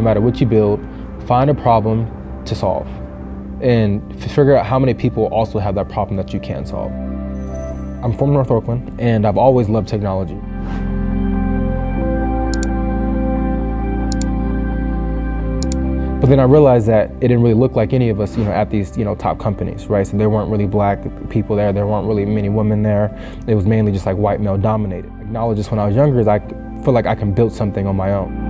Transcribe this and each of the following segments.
no matter what you build, find a problem to solve and figure out how many people also have that problem that you can solve. I'm from North Oakland, and I've always loved technology. But then I realized that it didn't really look like any of us, at these, top companies, right? So there weren't really black people there. There weren't really many women there. It was mainly just like white male dominated. I acknowledged this when I was younger is I feel like I can build something on my own.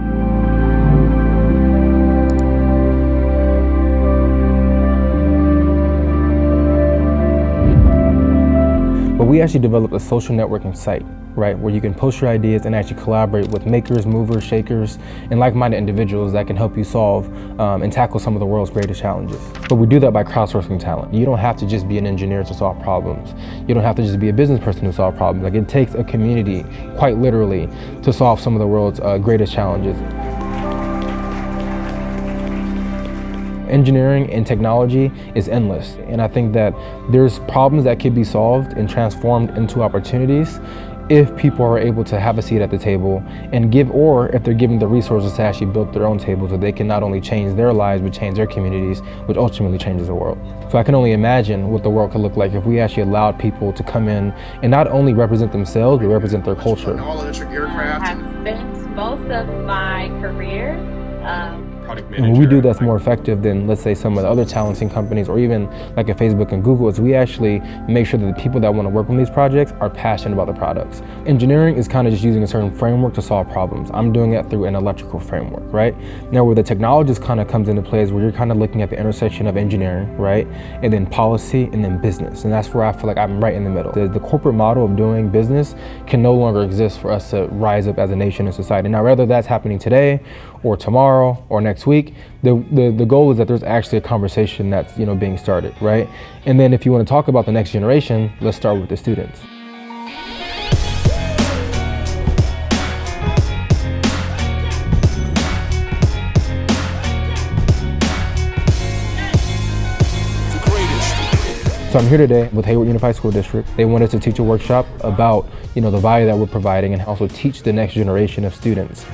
But we actually developed a social networking site, right, where you can post your ideas and actually collaborate with makers, movers, shakers, and like-minded individuals that can help you solve and tackle some of the world's greatest challenges. But we do that by crowdsourcing talent. You don't have to just be an engineer to solve problems. You don't have to just be a business person to solve problems. Like, it takes a community, quite literally, to solve some of the world's greatest challenges. Engineering and technology is endless, and I think that there's problems that could be solved and transformed into opportunities if people are able to have a seat at the table and or if they're given the resources to actually build their own table so they can not only change their lives but change their communities, which ultimately changes the world. So I can only imagine what the world could look like if we actually allowed people to come in and not only represent themselves but represent their culture. I've spent most of my career And we do that's more effective than, let's say, some of the other talenting companies or even like a Facebook and Google, is we actually make sure that the people that want to work on these projects are passionate about the products. Engineering is kind of just using a certain framework to solve problems. I'm doing it through an electrical framework, right? Now where the technologist kind of comes into play is where you're kind of looking at the intersection of engineering, right? And then policy and then business. And that's where I feel like I'm right in the middle. The corporate model of doing business can no longer exist for us to rise up as a nation and society. Now, whether that's happening today or tomorrow or next week, the goal is that there's actually a conversation that's being started, right? And then if you want to talk about the next generation, let's start with the students. So I'm here today with Hayward Unified School District. They wanted to teach a workshop about the value that we're providing and also teach the next generation of students.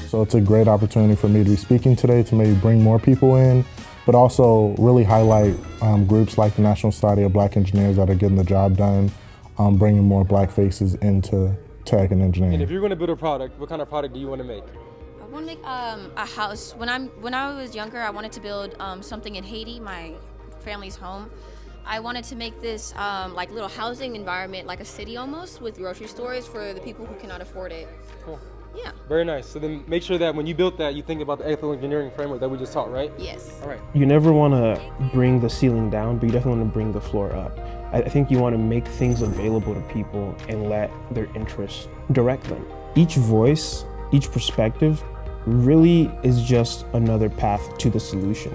So it's a great opportunity for me to be speaking today to maybe bring more people in, but also really highlight groups like the National Society of Black Engineers that are getting the job done, bringing more black faces into tech and engineering. And if you're going to build a product, what kind of product do you want to make? I want to make a house. When I was younger, I wanted to build something in Haiti, my family's home. I wanted to make this like little housing environment, like a city almost, with grocery stores for the people who cannot afford it. Cool. Yeah. Very nice. So then make sure that when you built that, you think about the ethical engineering framework that we just taught, right? Yes. All right. You never want to bring the ceiling down, but you definitely want to bring the floor up. I think you want to make things available to people and let their interests direct them. Each voice, each perspective really is just another path to the solution.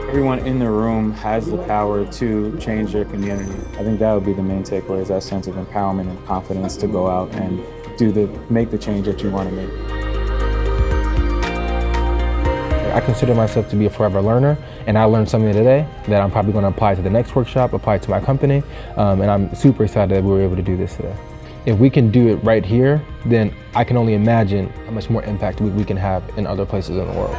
Everyone in the room has the power to change their community. I think that would be the main takeaway, is that sense of empowerment and confidence to go out and make the change that you want to make. I consider myself to be a forever learner, and I learned something today that I'm probably going to apply to the next workshop, apply to my company, and I'm super excited that we were able to do this today. If we can do it right here, then I can only imagine how much more impact we can have in other places in the world.